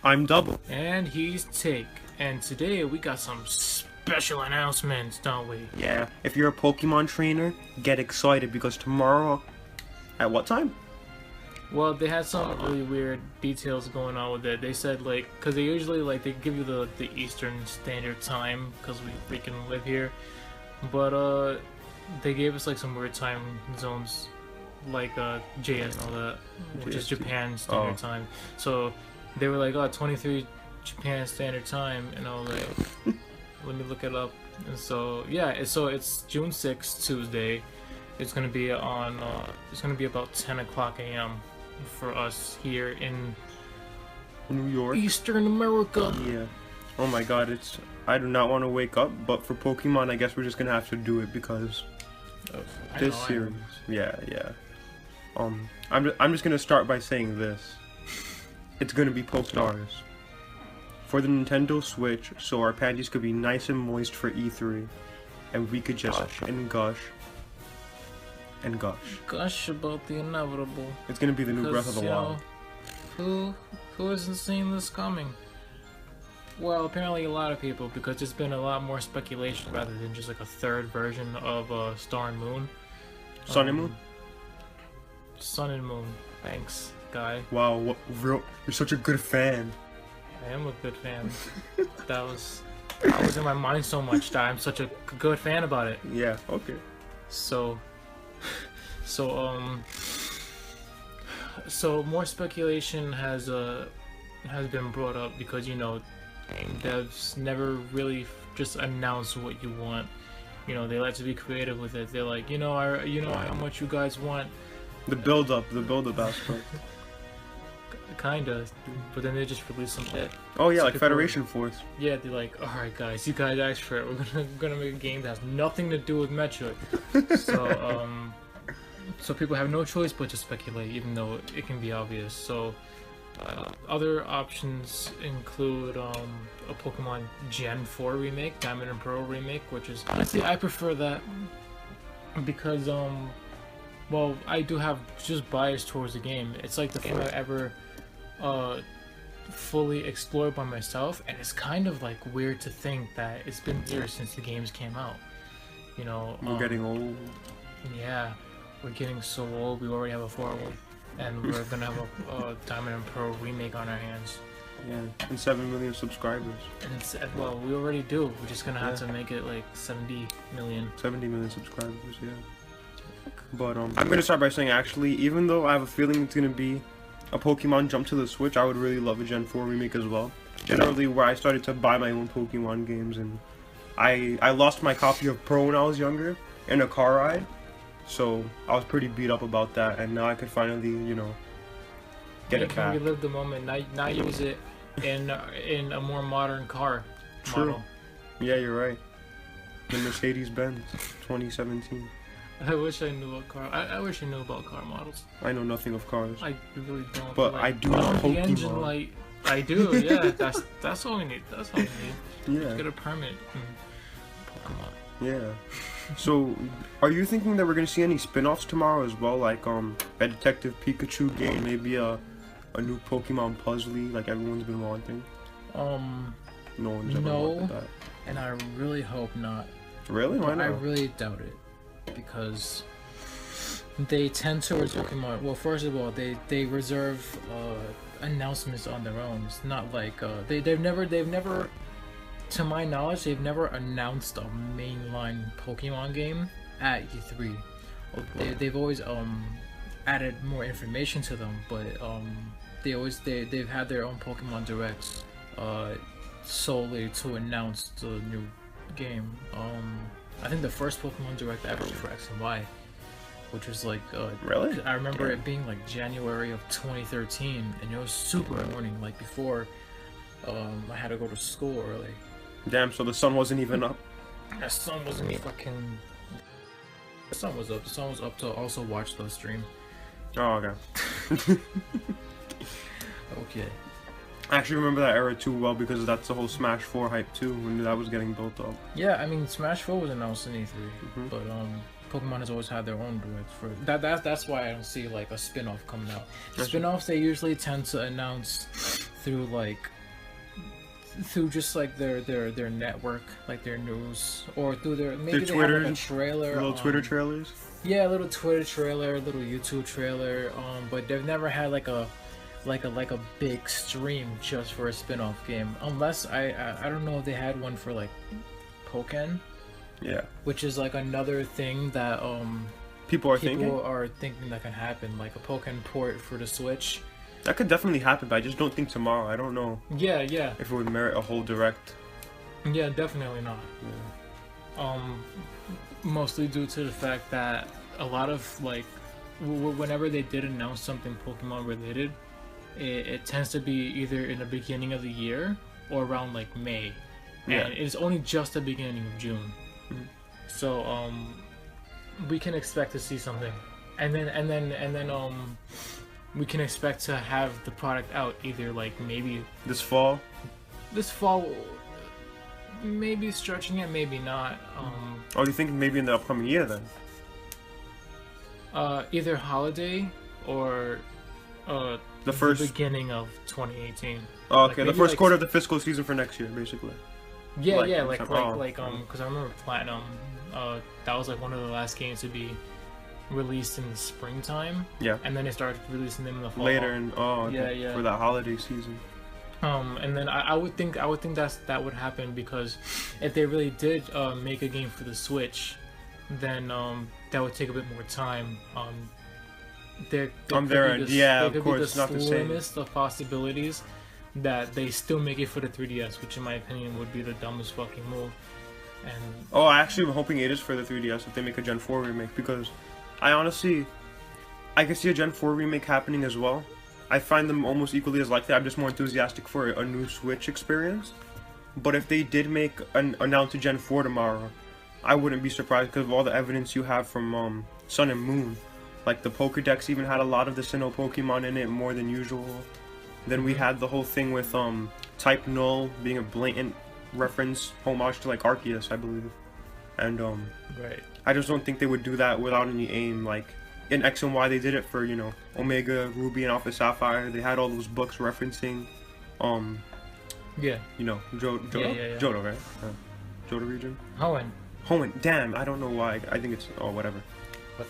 I'm Double. And he's Take. And today we got some special announcements, don't we? Yeah, if you're a Pokemon trainer, get excited because tomorrow, at what time? Well, they had some really weird details going on with it. They said, like, because they usually, like, they give you the Eastern Standard Time because we can live here. But, they gave us, like, some weird time zones, like, JS and all that, which is Japan Standard Time. So, they were like, 23 Japan Standard Time, and I was like, let me look it up. And so, yeah, so it's June 6th, Tuesday. It's gonna be on, it's gonna be about 10 o'clock a.m. for us here in New York, Eastern America. Yeah. Oh my god, I do not want to wake up, but for Pokemon, I guess we're just gonna have to do it because this series. Yeah. I'm just gonna start by saying this. It's gonna be Pokestars for the Nintendo Switch, so our panties could be nice and moist for E3, and we could just Gush about the inevitable. It's gonna be the new Breath of the Wild. Who isn't seeing this coming? Well, apparently a lot of people, because there's been a lot more speculation rather than just like a third version of Star and Moon. Sun and Moon? Sun and Moon. Thanks, guy. Wow, you're such a good fan. I am a good fan. that was in my mind so much that I'm such a good fan about it. Yeah, okay. So more speculation has been brought up because, you know, devs never really just announce what you want. You know, they like to be creative with it. They're like, you know how much you guys want. The build up aspect. Kinda, but then they just release some shit. Oh yeah, like Federation Force. Yeah, they're like, alright guys, you guys asked for it. We're gonna make a game that has nothing to do with Metroid. So people have no choice but to speculate, even though it can be obvious. So other options include a Pokemon Gen 4 remake, Diamond and Pearl remake, which is honestly I prefer that because well, I do have just bias towards the game. It's like the first I ever fully explored by myself, and it's kind of like weird to think that it's been years since the games came out. You know, we're getting old. Yeah, we're getting so old. We already have a 4 and we're gonna have a Diamond and Pearl remake on our hands. Yeah, and 7 million subscribers. And it's well, we already do. We're just gonna have to make it like 70 million. 70 million subscribers, yeah. But I'm gonna start by saying, actually, even though I have a feeling it's gonna be a Pokemon jump to the Switch, I would really love a Gen 4 remake as well. Generally, where I started to buy my own Pokemon games, and I lost my copy of Pearl when I was younger in a car ride, so I was pretty beat up about that, and now I could finally, you know, get it back. Relive the moment. Now use it in a more modern car. True. Model. Yeah, you're right. The Mercedes-Benz 2017. I wish I knew about car. I wish I knew about car models. I know nothing of cars. I really don't. But I do know Pokemon. The engine light. I do. Yeah. That's all we need. That's all we need. Yeah. Just get a permit. Pokemon. Yeah. So, are you thinking that we're gonna see any spin-offs tomorrow as well, like a Detective Pikachu game, maybe a new Pokemon Puzzly, like everyone's been wanting? No one's ever wanted that. And I really hope not. Really? Why not? I really doubt it. Because they tend towards Pokemon. Well, first of all, they reserve announcements on their own. It's not like they've never, to my knowledge, they've never announced a mainline Pokemon game at E3. They've always added more information to them, but they've had their own Pokemon Directs solely to announce the new game. I think the first Pokemon Direct ever was for X and Y, which was like really? I remember it being like January of 2013, and it was super morning, like before I had to go to school early. Damn, so the sun wasn't even up? The sun wasn't fucking... The sun was up. The sun was up to also watch the stream. Oh, okay. Okay. I actually remember that era too well because that's the whole Smash 4 hype too, when that was getting built up. Yeah, I mean, Smash 4 was announced in E3, but Pokemon has always had their own directs for that's why I don't see like a spin-off coming out. Spin-offs, they usually tend to announce through through just like their network, like their news, or through their maybe Their they Twitter, have like a trailer, little Twitter trailers. Yeah, a little Twitter trailer, a little YouTube trailer. But they've never had like a big stream just for a spin-off game, unless I don't know if they had one for like Pokken. Yeah. Which is like another thing that people are thinking that can happen, like a Pokken port for the Switch. That could definitely happen, but I just don't think tomorrow. I don't know. Yeah. If it would merit a whole direct. Yeah, definitely not. Yeah. Mostly due to the fact that a lot of like, whenever they did announce something Pokemon related, it tends to be either in the beginning of the year or around like May. Yeah. And it's only just the beginning of June. Mm-hmm. So we can expect to see something, and then we can expect to have the product out either like maybe this fall, maybe stretching it, maybe not. Oh, you think maybe in the upcoming year then? Either holiday or the beginning of 2018. Oh, okay, like the first like, quarter of the fiscal season for next year, basically. Yeah, like because I remember Platinum. That was like one of the last games to be released in the springtime. Yeah. And then they started releasing them in the fall. Later in okay. Yeah. for that holiday season. And then I would think that would happen, because if they really did make a game for the Switch, then that would take a bit more time. There on their end, yeah, of course, it's not the same. Slimmest of possibilities that they still make it for the 3DS, which in my opinion would be the dumbest fucking move. And I actually am hoping it is for the 3DS if they make a Gen 4 remake, because I can see a Gen 4 remake happening as well. I find them almost equally as likely. I'm just more enthusiastic for a new Switch experience. But if they did announce a Gen 4 tomorrow, I wouldn't be surprised, because of all the evidence you have from Sun and Moon. Like the Pokédex even had a lot of the Sinnoh Pokemon in it, more than usual. Then we had the whole thing with Type Null being a blatant reference, homage to like Arceus, I believe. And right. I just don't think they would do that without any aim. Like in X and Y, they did it for, Omega, Ruby, and Alpha Sapphire. They had all those books referencing, yeah, Johto, yeah. Johto, right? Johto region. Hoenn. Damn, I don't know why. I think it's whatever.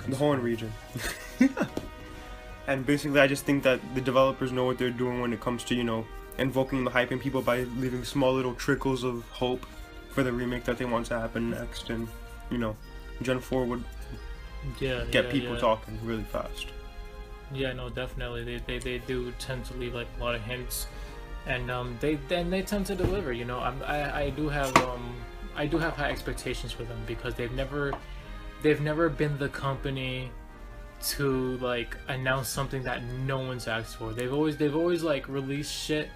The Hoenn region. And basically, I just think that the developers know what they're doing when it comes to, invoking the hype in people by leaving small little trickles of hope for the remake that they want to happen next. And, Gen 4 would get people talking really fast. Yeah, no, definitely. They do tend to leave like a lot of hints, and they tend to deliver. I do have high expectations for them, because they've never been the company to like announce something that no one's asked for. They've always like released shit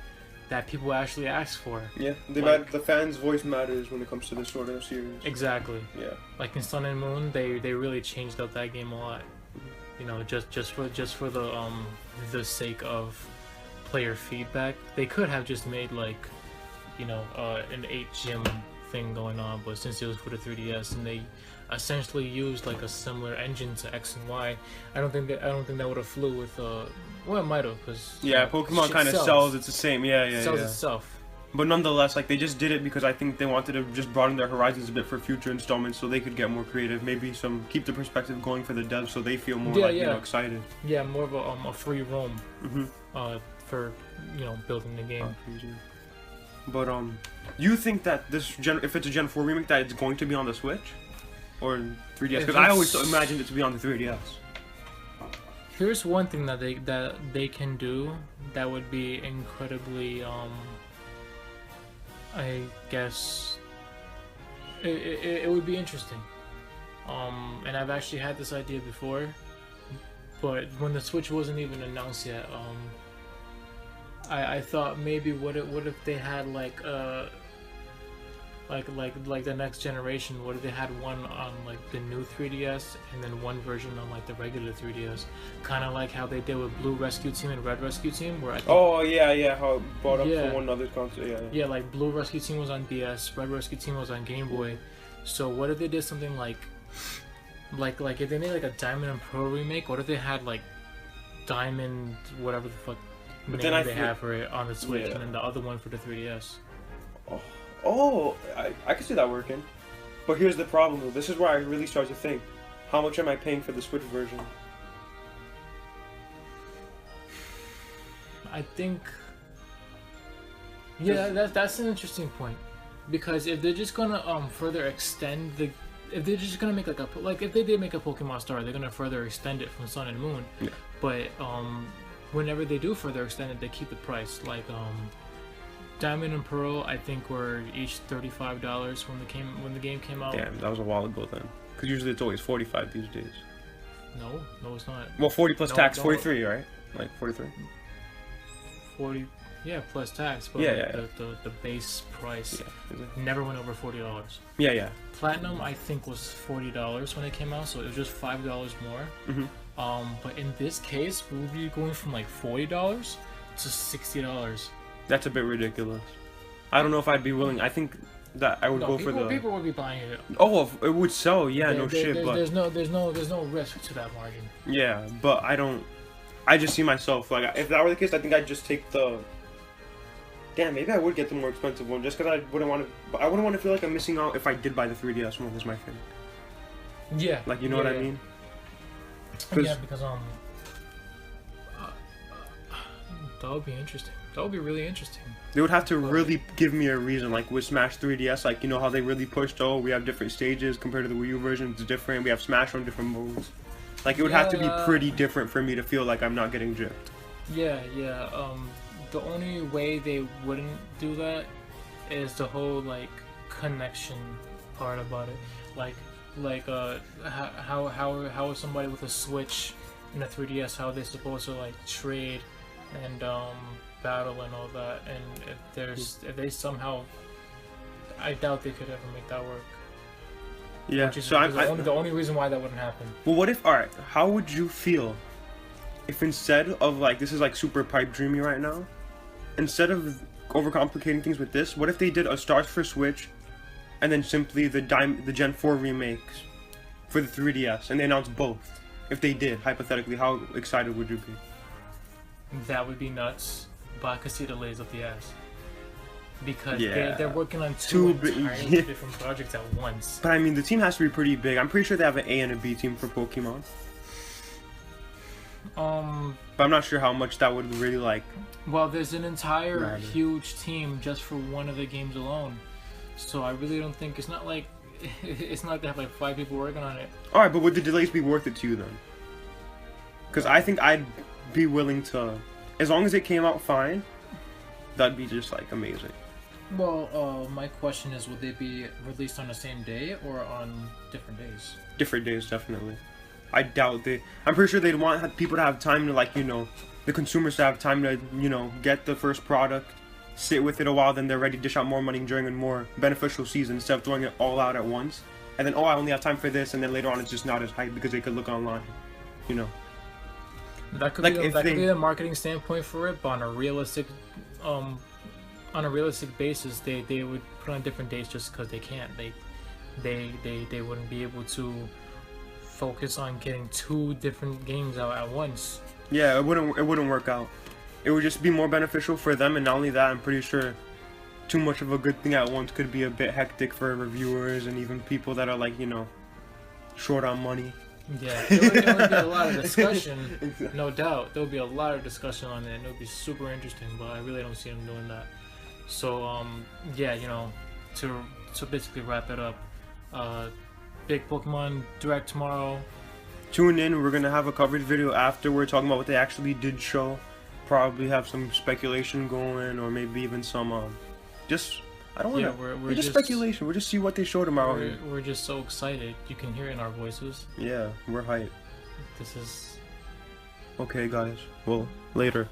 that people actually ask for. Yeah, the fans' voice matters when it comes to this sort of series. Exactly. Yeah. Like in Sun and Moon, they really changed up that game a lot. Just for the sake of player feedback. They could have just made like, an 8 gym thing going on, but since it was for the 3DS and they essentially used like a similar engine to X and Y, I don't think that would have flew with well, it might have, because Pokemon kind of sells. It's the same. Sells itself. But nonetheless, like, they just did it because I think they wanted to just broaden their horizons a bit for future installments, so they could get more creative. Maybe keep the perspective going for the devs, so they feel more excited. Yeah, more of a free roam. For building the game. But you think that if it's a Gen 4 remake, that it's going to be on the Switch or 3DS? Because I always imagined it to be on the 3DS. Here's one thing that they can do that would be incredibly I guess it would be interesting. And I've actually had this idea before, but when the Switch wasn't even announced yet, I thought maybe what if they had like the next generation? What if they had one on like the new 3DS and then one version on like the regular 3DS, kind of like how they did with Blue Rescue Team and Red Rescue Team, where I think, how it brought up for one other console. Yeah, like Blue Rescue Team was on DS, Red Rescue Team was on Game Boy. So what if they did something like if they made like a Diamond and Pearl remake? What if they had like Diamond, whatever the fuck, But name then they have for it on the Switch, Yeah. and then the other one for the 3DS. I can see that working. But here's the problem though. This is where I really start to think, how much am I paying for the Switch version? I think, yeah, that's an interesting point, because if they're just gonna further extend the, if they're just gonna make like if they did make a Pokemon Star, they're gonna further extend it from Sun and Moon. Yeah. But whenever they do further extend it, they keep the price. Like Diamond and Pearl, I think were each $35 when the game came out. Damn, that was a while ago then. Because usually it's always 45 these days. No, it's not. Well, 40 plus No, tax, no. 43, right? Like 43. 40, yeah, plus tax. But Yeah, like yeah, the base price Yeah. never went over $40. Yeah. Platinum, I think, was $40 when it came out, so it was just $5 more. Mm-hmm. But in this case, we'll be going from like $40 to $60. That's a bit ridiculous. I don't know if I'd be willing. I think that I would go for the. People would be buying it. Oh, it would sell. Yeah, no shit. But there's no risk to that margin. yeah, but I don't. I just see myself like if that were the case, I think I'd just take the. Damn, maybe I would get the more expensive one just because I wouldn't want to. I wouldn't want to feel like I'm missing out if I did buy the 3DS one. Is my thing. Yeah. Like you know what I mean? Yeah, because that would be interesting. That would be really interesting. They would have to really give me a reason, like with Smash 3DS, like you know how they really pushed. Oh, we have different stages compared to the Wii U version. It's different. We have Smash on different modes. Like it would have to be pretty different for me to feel like I'm not getting gypped. Yeah. The only way they wouldn't do that is the whole like connection part about it. Like how is somebody with a Switch and a 3DS, how are they supposed to like trade and battle and all that? And if they somehow, I doubt they could ever make that work. Yeah. Which is So the only reason why that wouldn't happen. Well, what if? All right. How would you feel if instead of like this is like super pipe dreamy right now, instead of overcomplicating things with this, what if they did a Stars for Switch, and then simply the Gen 4 remakes for the 3DS, and they announced both? If they did, hypothetically, how excited would you be? That would be nuts, but I could see the delays of the ass. Because Yeah. they're working on Two two entirely different projects at once. But I mean, the team has to be pretty big. I'm pretty sure they have an A and a B team for Pokemon. But I'm not sure how much that would really like. Well, there's an entire Matter. huge team just for one of the games alone. So I really don't think it's not like they have like 5 people working on it. All right, but would the delays be worth it to you then? Because I think I'd be willing to, as long as it came out fine, that'd be just like amazing. Well, my question is, would they be released on the same day or on different days? Different days, definitely. I doubt they. I'm pretty sure they'd want people to have time to like the consumers to have time to get the first product, sit with it a while, then they're ready to dish out more money during a more beneficial season instead of throwing it all out at once. And then I only have time for this, and then later on it's just not as hype because they could look online, That could Like, be if that they- could be the marketing standpoint for it, but on a realistic basis, they would put on different dates just because they can't. They wouldn't be able to focus on getting 2 different games out at once. Yeah, it wouldn't work out. It would just be more beneficial for them, and not only that, I'm pretty sure too much of a good thing at once could be a bit hectic for reviewers and even people that are like short on money. Yeah, there would be a lot of discussion, Exactly. no doubt. There would be a lot of discussion on it, and it would be super interesting. But I really don't see them doing that. So yeah, to basically wrap it up, big Pokemon Direct tomorrow. Tune in. We're gonna have a coverage video after. We're talking about what they actually did show. Probably have some speculation going, or maybe even some just I don't Yeah, know. we're just speculation. We'll just see what they show tomorrow. We're just so excited. You can hear it in our voices. Yeah, we're hyped. This is Okay, guys. Well, later.